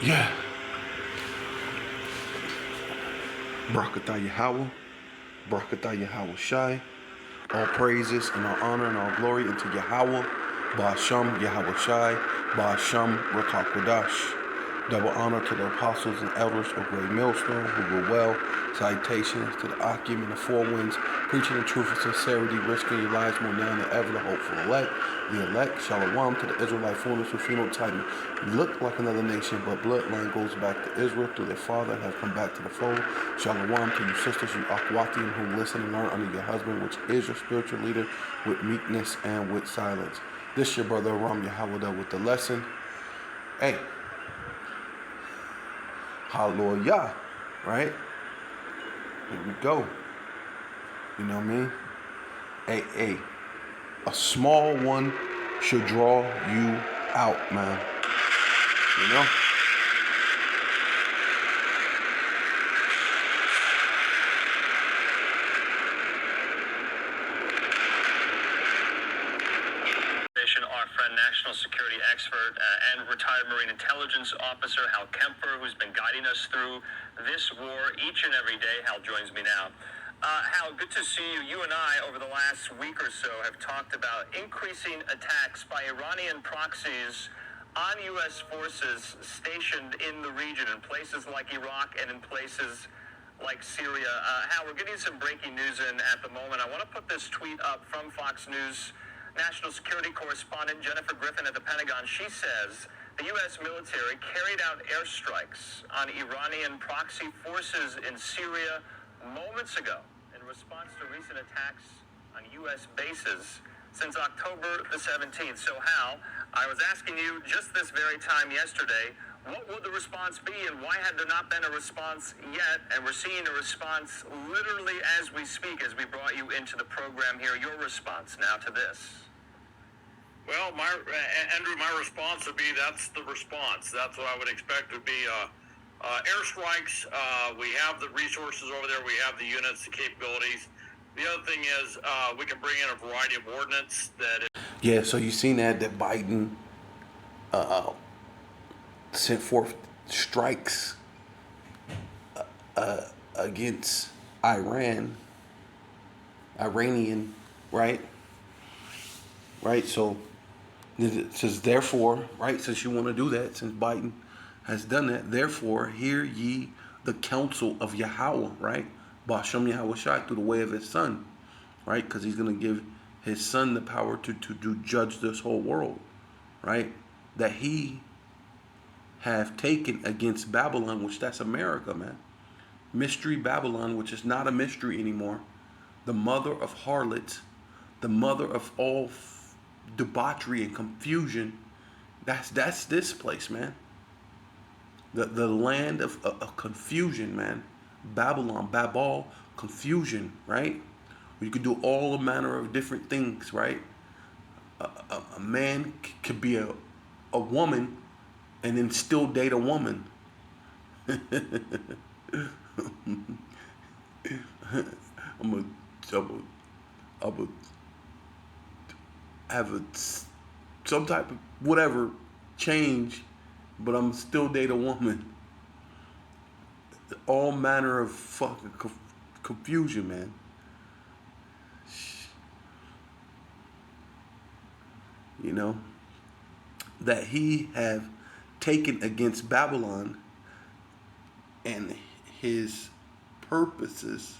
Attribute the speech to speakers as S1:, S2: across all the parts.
S1: Yeah. Barakatah Yahweh. Barakatah Yahweh Shai. All praises and all honor and all glory unto Yahweh. Ba'asham Yahweh Shai. Ba'asham Rakakwadash. Double honor to the apostles and elders of Great Millstone who were well. Salutations to the Akim and the Four Winds, preaching the truth and sincerity, risking your lives more now than ever, the hopeful elect. The elect, Shalom to the Israelite foreigners who phenotype look like another nation, but bloodline goes back to Israel through their father and have come back to the fold. Shalom to you sisters, you Akwatian who listen and learn under your husband, which is your spiritual leader, with meekness and with silence. This your brother Ram Yahweh with the lesson. Hey, hallelujah, right? Here we go. You know what I mean? A small one should draw you out, man. You know?
S2: Our friend, national security expert and retired Marine intelligence officer Hal Kemper, who's been guiding us through this war each and every day. Hal joins me now. Hal, good to see you. You and I, over the last week or so, have talked about increasing attacks by Iranian proxies on U.S. forces stationed in the region, in places like Iraq and in places like Syria. Hal, we're getting some breaking news in at the moment. I want to put this tweet up from Fox News National Security Correspondent Jennifer Griffin at the Pentagon. She says the U.S. military carried out airstrikes on Iranian proxy forces in Syria moments ago in response to recent attacks on U.S. bases since October the 17th. So, Hal, I was asking you just this very time yesterday, what would the response be and why had there not been a response yet? And we're seeing a response literally as we speak, as we brought you into the program here. Your response now to this.
S3: Well, Andrew, my response would be that's the response. That's what I would expect would be airstrikes. We have the resources over there. We have the units, the capabilities. The other thing is we can bring in a variety of ordnance that is.
S1: Yeah, so you seen that Biden sent forth strikes against Iranian, right? Right, so it says, therefore, right, since you want to do that, since Biden has done that, therefore, hear ye the counsel of Yahweh, right? Ba'asham Yahweh Shai, through the way of his son, right? Because he's going to give his son the power to judge this whole world, right? That he have taken against Babylon, which that's America, man. Mystery Babylon, which is not a mystery anymore. The mother of harlots, the mother of all debauchery and confusion. That's this place, man. The land of confusion, man. Babylon, Babal, confusion, right? You could do all manner of different things, right? A man could be a woman and then still date a woman. I'm a have some type of whatever change, but I'm still date a woman. All manner of fucking confusion, man. You know, that he have taken against Babylon and his purposes.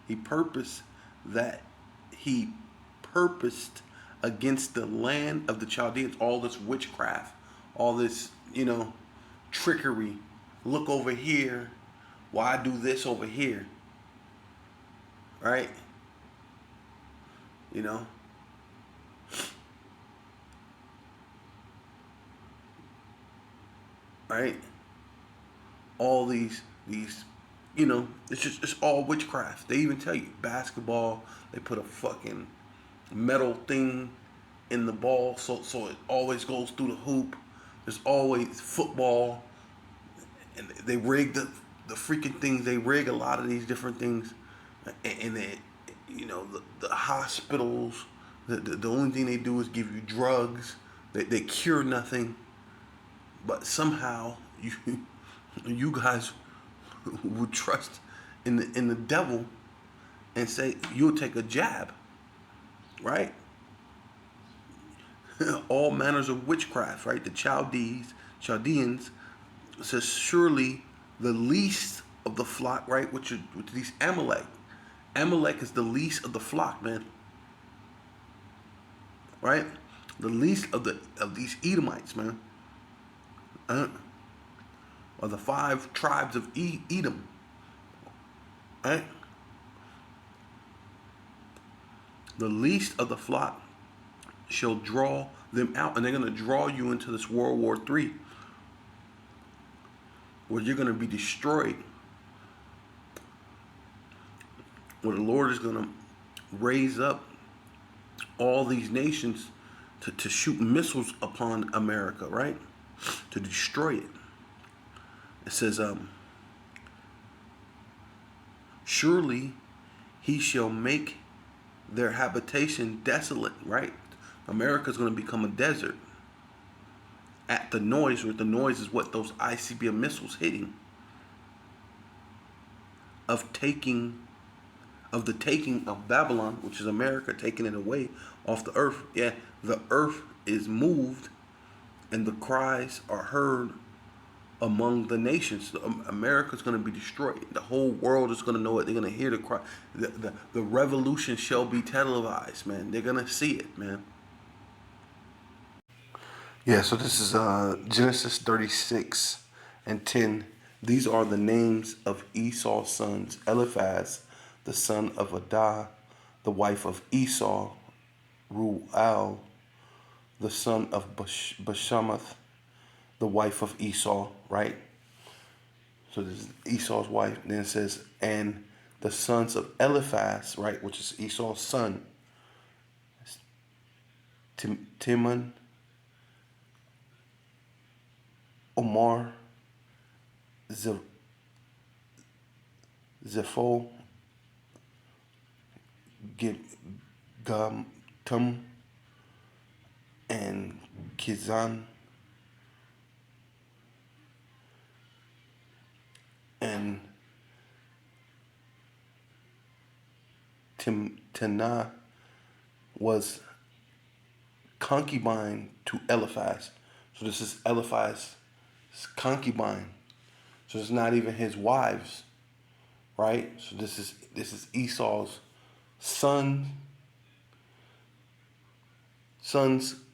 S1: He purposed against the land of the Chaldeans, all this witchcraft, all this, trickery. Look over here, why do this over here? Right? You know? Right? All these it's all witchcraft. They even tell you basketball, they put a fucking metal thing in the ball so it always goes through the hoop. There's always football, and they rig the freaking things. They rig a lot of these different things, and they, the hospitals. The only thing they do is give you drugs. They cure nothing, but somehow you guys would trust in the devil and say you'll take a jab, right? All manners of witchcraft, right? The Chaldeans says surely the least of the flock, right? Which these Amalek. Amalek is the least of the flock, man. Right? The least of these Edomites, man. Or the 5 tribes of Edom. Right? The least of the flock shall draw them out, and they're going to draw you into this World War III, where you're going to be destroyed, where the Lord is going to raise up all these nations to shoot missiles upon America, right? To destroy it. It says, surely he shall make their habitation desolate, right? America's going to become a desert at the noise, where the noise is what those ICBM missiles hitting, of the taking of Babylon, which is America taking it away off the earth. Yeah, the earth is moved and the cries are heard among the nations. America's going to be destroyed. The whole world is going to know it. They're going to hear the cry. The revolution shall be televised, man. They're going to see it, man. Yeah, so this is Genesis 36 and 10. These are the names of Esau's sons. Eliphaz, the son of Adah, the wife of Esau. Ruel, the son of Bashamath, the wife of Esau, right? So this is Esau's wife. Then it says, and the sons of Eliphaz, right, which is Esau's son. Timon, Omar, Zepho, Gumtum, and Kizan, and Timnah was concubine to Eliphaz. So this is Eliphaz's concubine. So it's not even his wives, right? So this is Esau's son's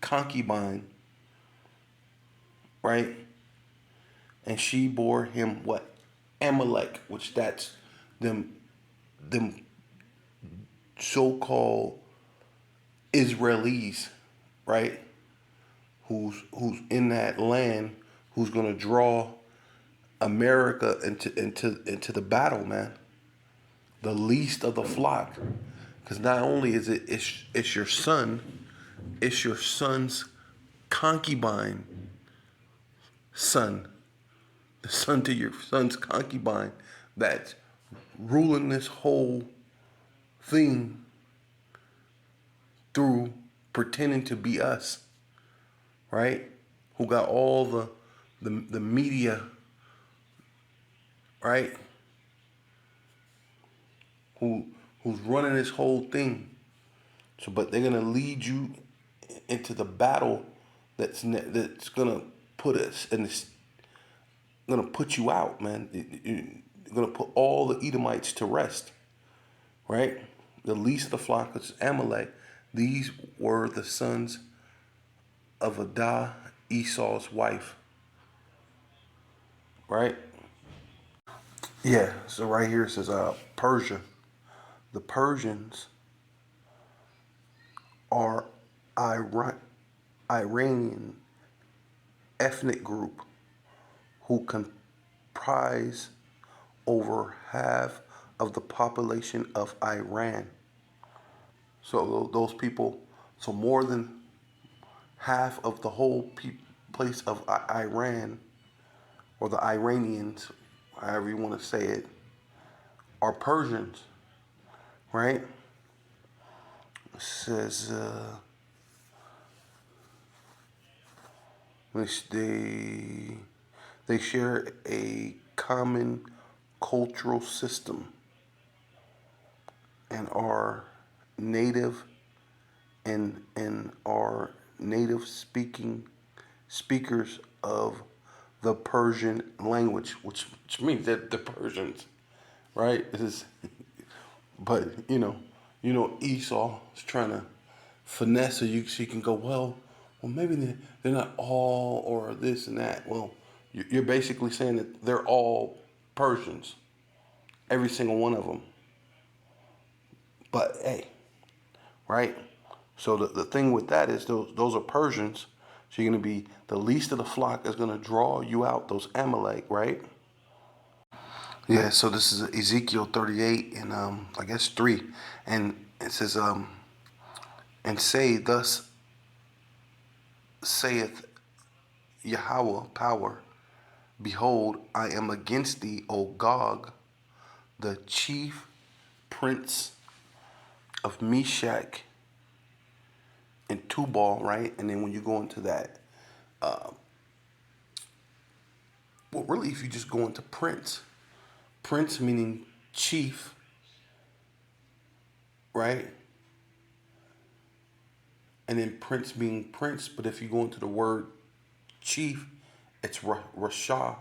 S1: concubine, right? And she bore him what? Amalek, which that's them so-called Israelis, right? Who's in that land, who's gonna draw America into the battle, man. The least of the flock, because not only is it's your son, it's your son's concubine son, the son to your son's concubine that's ruling this whole thing through pretending to be us, right? Who got all the media, right? Who's running this whole thing. So, but they're gonna lead you into the battle that's gonna put us and it's gonna put you out, man. It's gonna put all the Edomites to rest, right? The least of the flock is Amalek. These were the sons of Adah, Esau's wife, right? Yeah. So right here it says Persia. The Persians are Iranian ethnic group who comprise over half of the population of Iran. So those people, so more than half of the whole place of Iran, or the Iranians, however you want to say it, are Persians, right? It says they They share a common cultural system and are native and are native speakers of the Persian language, which means that the Persians, right? But Esau is trying to finesse so you can go, well, maybe they're not all or this and that. Well, you're basically saying that they're all Persians, every single one of them. But hey, right? So the thing with that is those are Persians. So you're going to be the least of the flock is going to draw you out, those Amalek, right? Yeah, so this is Ezekiel 38 and I guess 3. And it says, and say, thus saith Yahweh power, behold, I am against thee, O Gog, the chief prince of Meshach and Tubal, right? And then when you go into that, well, really, if you just go into prince meaning chief, right? And then prince being prince, but if you go into the word chief, it's Rasha,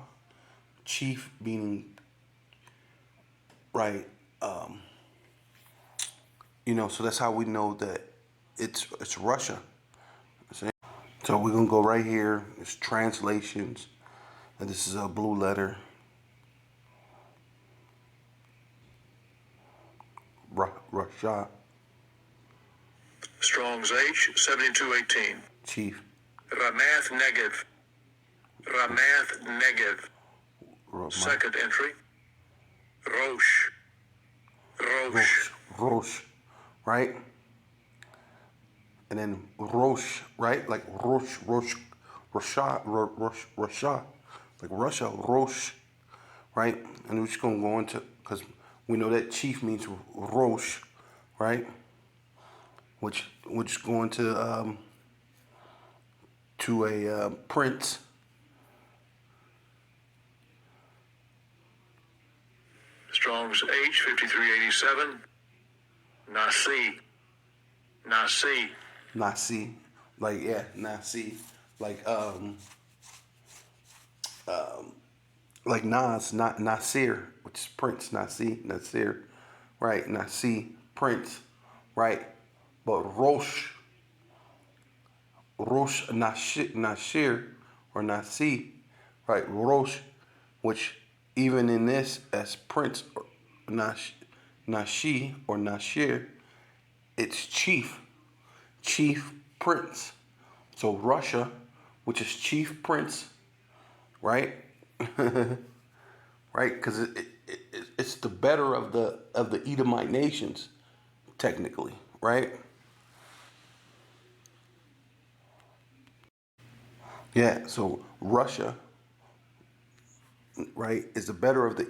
S1: chief meaning, right? So that's how we know that it's Russia. So we're gonna go right here. It's translations, and this is a blue letter. Russia,
S3: Strong's H 7218.
S1: chief.
S3: Ramath Negev. Ramath Negev. Second entry. Rosh.
S1: Rosh, right? And then Rosh, right? Like Rasha, like Russia, Rosh, right? And we're just gonna go into, because we know that chief means Rosh, right? Which we're just going to a prince.
S3: Strong's H 5387.
S1: Nasi, like Nasi, like Nas, not Nasir, which is Prince. Nasir, right? Nasi, Prince, right? But Rosh Nasir or Nasi, right? Rosh, which even in this as Prince, Nashi or Nashir, it's chief prince. So Russia, which is chief prince, right? Right, because it's the better of the Edomite nations, technically, right? Yeah. So Russia, right, is the better of the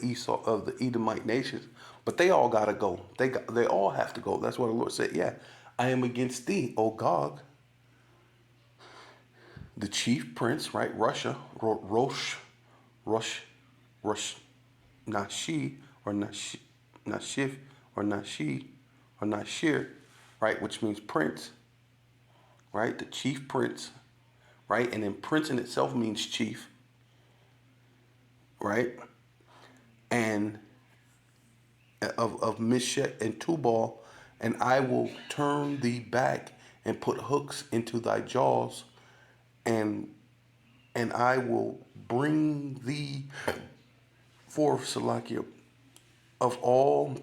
S1: Edomite nations, but they all gotta go. They all have to go. That's what the Lord said. Yeah, I am against thee, O Gog, the chief prince, right? Russia, Rosh, Rosh, Nashi or Nashif or Nashi or Nashir, right? Which means prince, right? The chief prince, right? And then prince in itself means chief, right? And of Meshach and Tubal, and I will turn thee back and put hooks into thy jaws, and I will bring thee forth, Salakia, of all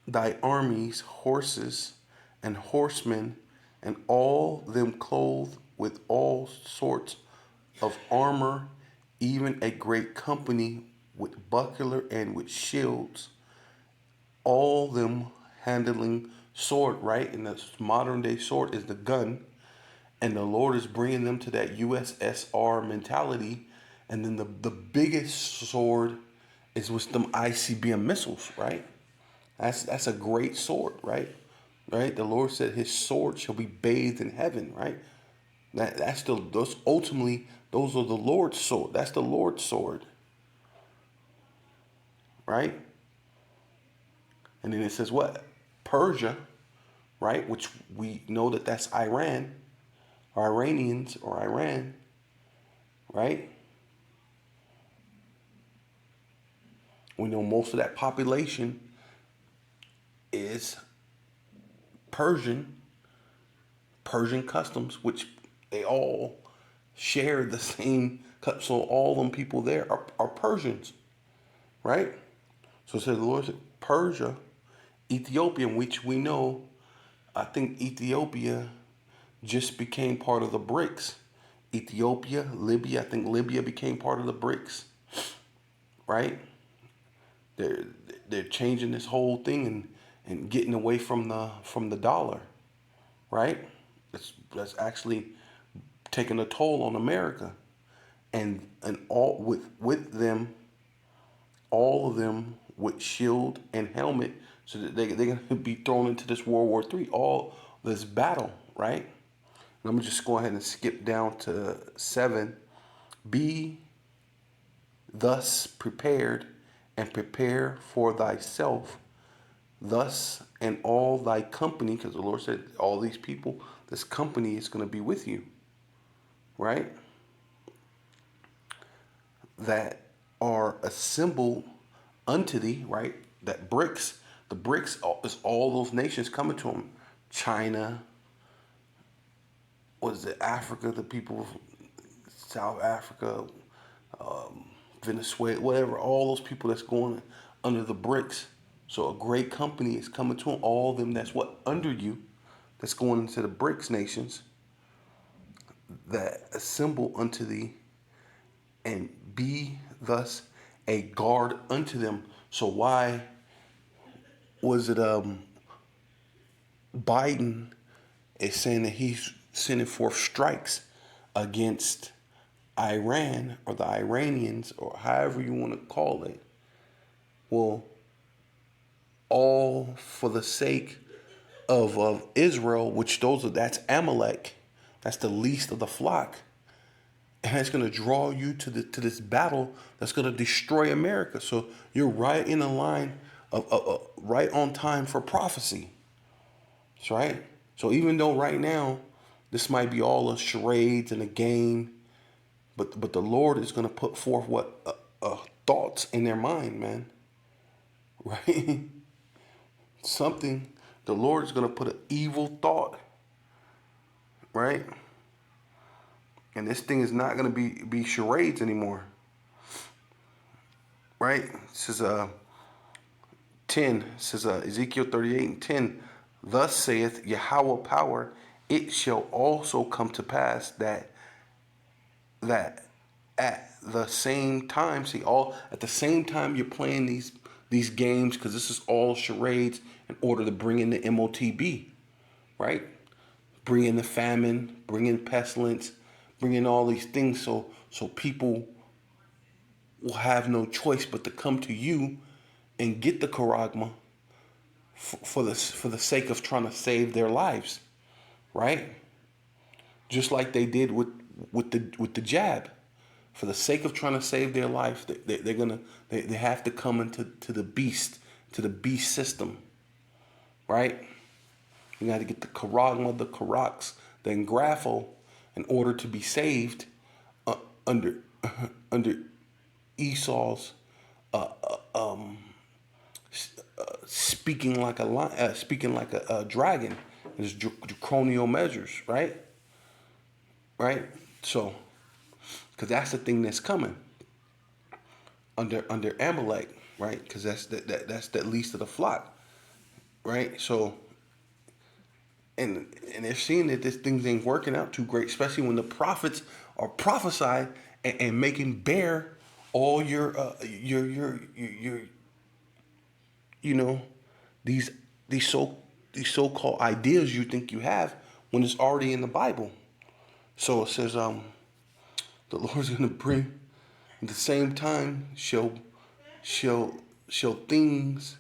S1: thy armies, horses and horsemen, and all them clothed with all sorts of armor, even a great company with buckler and with shields, all them handling sword, right? And the modern day sword is the gun. And the Lord is bringing them to that USSR mentality. And then the biggest sword is with them ICBM missiles, right? That's a great sword, right? Right? The Lord said his sword shall be bathed in heaven, right? That's ultimately Those are the Lord's sword. That's the Lord's sword, right? And then it says what? Persia, right? Which we know that that's Iran, or Iranians, or Iran, right? We know most of that population is Persian customs, which they all share the same. So all them people there are Persians, right? So it says the Lord said Persia, Ethiopia, which we know, I think Ethiopia just became part of the BRICS. Ethiopia, Libya, I think Libya became part of the BRICS, right? They're they're changing this whole thing and getting away from the dollar, right? That's actually taking a toll on America, and all with them, all of them with shield and helmet, so that they're gonna be thrown into this World War III, all this battle, right? And I'm gonna just go ahead and skip down to 7. Be thus prepared, and prepare for thyself, thus and all thy company, because the Lord said all these people, this company is going to be with you, right? That are assembled unto thee, right? That BRICS, the BRICS is all those nations coming to him. China, what is it? Africa, the people of South Africa, Venezuela, whatever, all those people that's going under the BRICS. So a great company is coming to them, all of them that's what under you, that's going into the BRICS nations, that assemble unto thee, and be thus a guard unto them. So why was it Biden is saying that he's sending forth strikes against Iran or the Iranians or however you want to call it? Well, all for the sake of Israel, which that's Amalek, that's the least of the flock, and it's going to draw you to this battle that's going to destroy America. So you're right in the line of right on time for prophecy. That's right. So even though right now this might be all a charades and a game, but the Lord is going to put forth what thoughts in their mind, man. Right? Something, the Lord is going to put an evil thought, right? And this thing is not going to be charades anymore, right? This is 10. It says Ezekiel 38:10. Thus saith Yahweh power, it shall also come to pass that at the same time, see, all at the same time you're playing these games, because this is all charades in order to bring in the MOTB, right? Bring in the famine, bring in pestilence, bring in all these things, so people will have no choice but to come to you and get the charagma for the sake of trying to save their lives, right? Just like they did with the jab, for the sake of trying to save their life, they have to come into the beast, to the beast system, right? You got to get the charagma, the karax, the engraphel, in order to be saved under under Esau's speaking like a lion, speaking like a dragon, his draconial measures, right? Right. So, because that's the thing that's coming under Amalek, right? Because that's the least of the flock, right? So, and they're seeing that this things ain't working out too great, especially when the prophets are prophesying and making bare all your you know, these these so these so-called ideas you think you have when it's already in the Bible. So it says the Lord's gonna bring at the same time shall things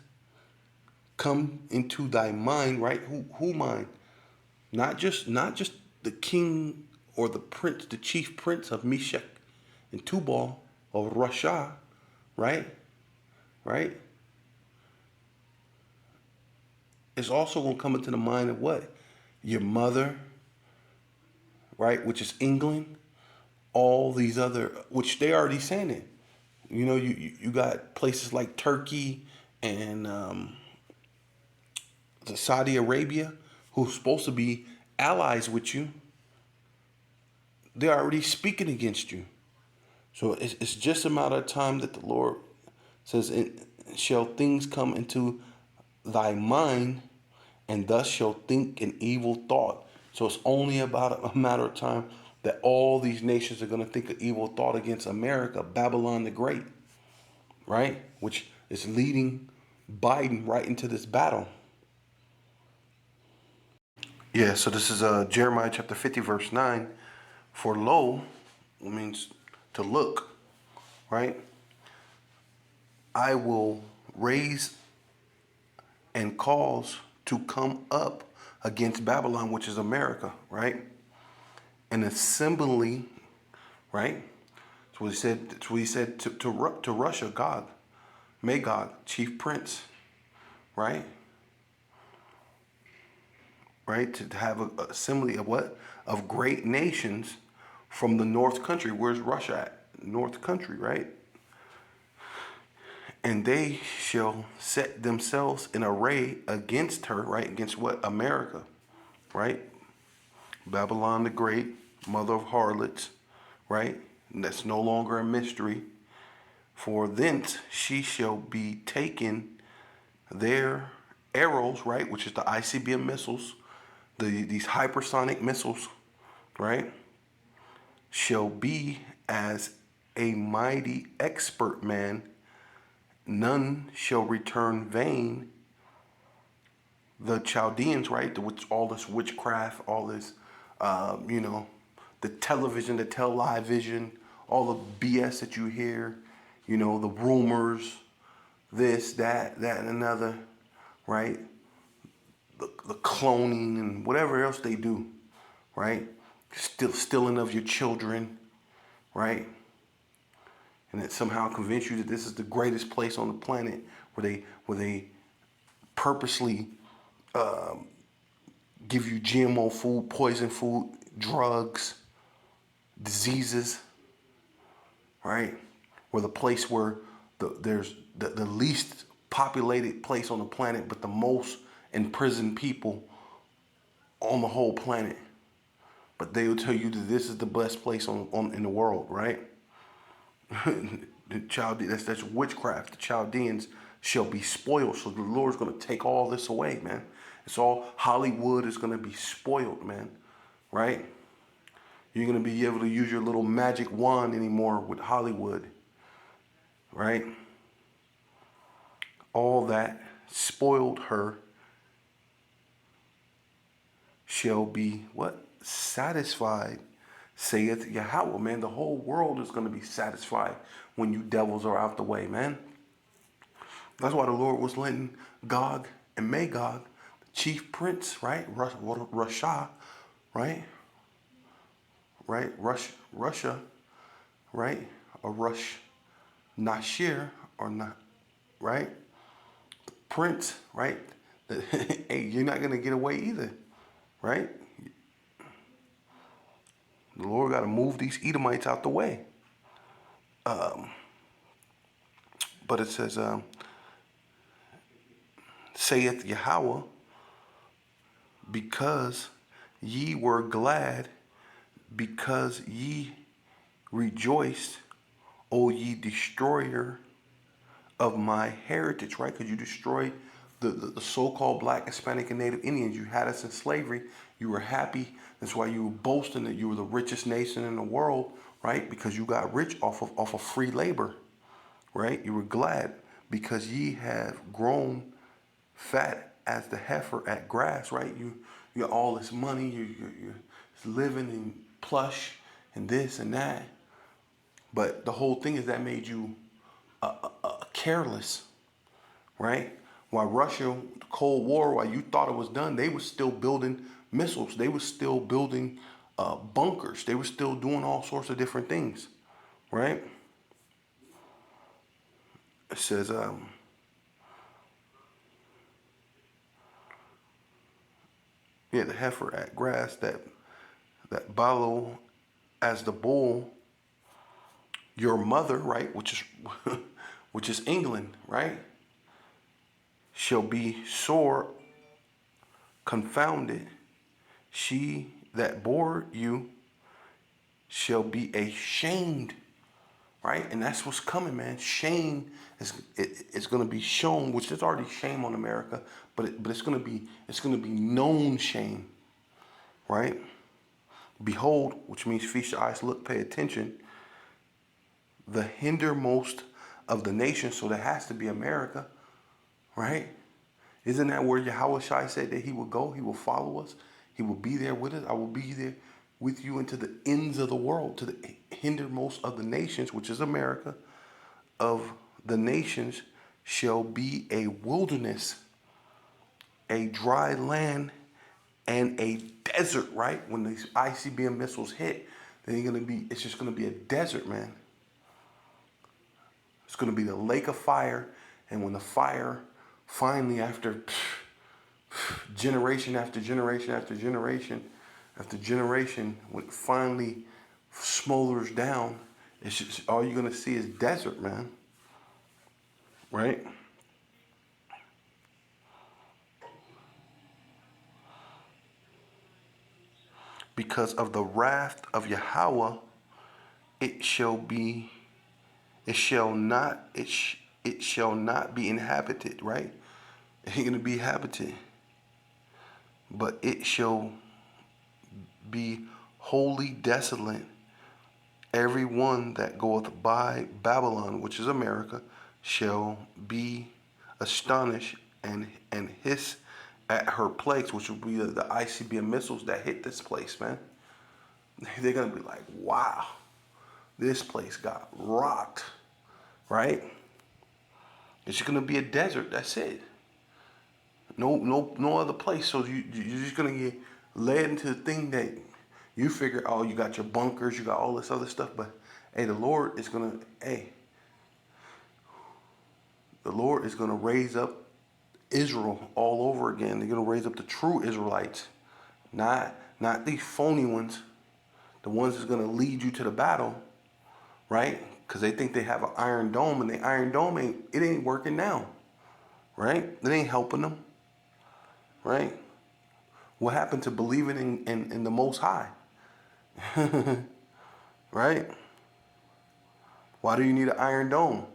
S1: come into thy mind, right? Who mind? Not just the king or the prince, the chief prince of Meshach and Tubal of Russia, right? Right? It's also going to come into the mind of what? Your mother, right? Which is England. All these other, which they already saying it. You know, you got places like Turkey and the Saudi Arabia, who's supposed to be allies with you. They're already speaking against you. So it's just a matter of time that the Lord says, shall things come into thy mind, and thus shall think an evil thought. So it's only about a matter of time that all these nations are going to think an evil thought against America, Babylon the Great, right? Which is leading Biden right into this battle. Yeah, so this is Jeremiah chapter 50, verse 9. For lo, means to look, right? I will raise and cause to come up against Babylon, which is America, right? An assembly, right? That's what he said. That's what he said to Russia, Gog, Magog, chief prince, right? Right? To have an assembly of what? Of great nations from the north country. Where's Russia at? North country, right? And they shall set themselves in array against her, right? Against what? America, right? Babylon the Great, mother of harlots, right? And that's no longer a mystery. For thence she shall be taken their arrows, right? Which is the ICBM missiles, these hypersonic missiles, right? Shall be as a mighty expert man. None shall return vain. The Chaldeans, right? All this witchcraft, all this, the television, the television, all the BS that you hear, the rumors, this, that, and another, right? The cloning and whatever else they do, right? Stealing of your children, right? And that somehow convince you that this is the greatest place on the planet where they purposely give you GMO food, poison food, drugs, diseases, right? Where the place where there's the least populated place on the planet, but the most imprisoned people on the whole planet. But they will tell you that this is the best place in the world, right? That's witchcraft. The Chaldeans shall be spoiled. So the Lord's going to take all this away, man. It's all Hollywood is going to be spoiled, man. Right? You're going to be able to use your little magic wand anymore with Hollywood. Right? All that spoiled her shall be what? Satisfied, saith Yahweh, man. The whole world is going to be satisfied when you devils are out the way, man. That's why the Lord was letting Gog and Magog, the chief prince, right? Russia, right? Right? Russia, right? Or Nashir, or not, right? The prince, right? Hey, you're not going to get away either, right? The Lord got to move these Edomites out the way. But it says, saith Yahweh, because ye were glad, because ye rejoiced, O ye destroyer of my heritage, right? Because you destroyed the so-called Black, Hispanic, and Native Indians. You had us in slavery. You were happy. That's why you were boasting that you were the richest nation in the world, right? Because you got rich off of free labor, right? You were glad because ye have grown fat as the heifer at grass, right? You got all this money. You're living in plush and this and that. But the whole thing is that made you careless, right? While Russia, Cold War, while you thought it was done, they were still building missiles. They were still building bunkers. They were still doing all sorts of different things, right? It says, yeah, the heifer at grass that bellow as the bull. Your mother, right, which is which is England, right, shall be sore confounded. She that bore you shall be ashamed, right? And that's what's coming, man. Shame it's going to be shown, which there's already shame on America, but it's going to be known shame, right? Behold, which means feast your eyes, look, pay attention. The hindermost of the nations, so that has to be America, right? Isn't that where Yahweh Shai said that he will go? He will follow us. He will be there with us. I will be there with you into the ends of the world, to the hindermost of the nations, which is America. Of the nations shall be a wilderness, a dry land, and a desert, right? When these ICBM missiles hit, then it's just gonna be a desert, man. It's gonna be the lake of fire, and when the fire finally, after generation after generation after generation after generation, when it finally smolders down, it's just all you're gonna see is desert, man. Right? Because of the wrath of Yahweh, it shall be, it shall not be inhabited, right? It ain't gonna be inhabited, but it shall be wholly desolate. Every one that goeth by Babylon, which is America, shall be astonished and hiss at her plagues, which will be the ICBM missiles that hit this place, man. They're gonna be like, wow, this place got rocked, right? It's just gonna be a desert. That's it. No other place. So you're just gonna get led into the thing that you figure. Oh, you got your bunkers, you got all this other stuff, but hey, the Lord is gonna raise up Israel all over again. They're gonna raise up the true Israelites, not these phony ones, the ones that's gonna lead you to the battle, right? Because they think they have an iron dome, and the iron dome ain't working now, right? It ain't helping them, right? What happened to believing in the Most High, right? Why do you need an iron dome?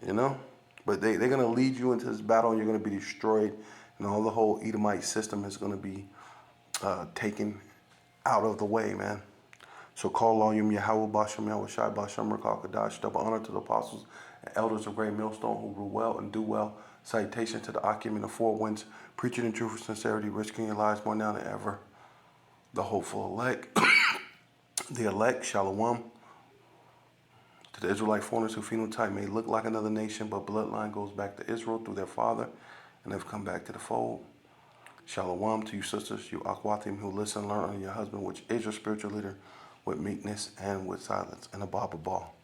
S1: You know? But they're going to lead you into this battle, and you're going to be destroyed, and all the whole Edomite system is going to be taken out of the way, man. So call on you, Yahweh Bashem, Yahweh Shai Bashem, Rakal Kadash, double honor to the apostles and elders of Great Millstone who rule well and do well. Salutation to the Akim in the four winds, preaching in truth and sincerity, risking your lives more now than ever. The hopeful elect, the elect, Shalom. To the Israelite foreigners who phenotype may look like another nation, but bloodline goes back to Israel through their father, and they've come back to the fold. Shalom to you sisters, you Akwatim who listen and learn under your husband, which is your spiritual leader, with meekness and with silence, and a Baba ball.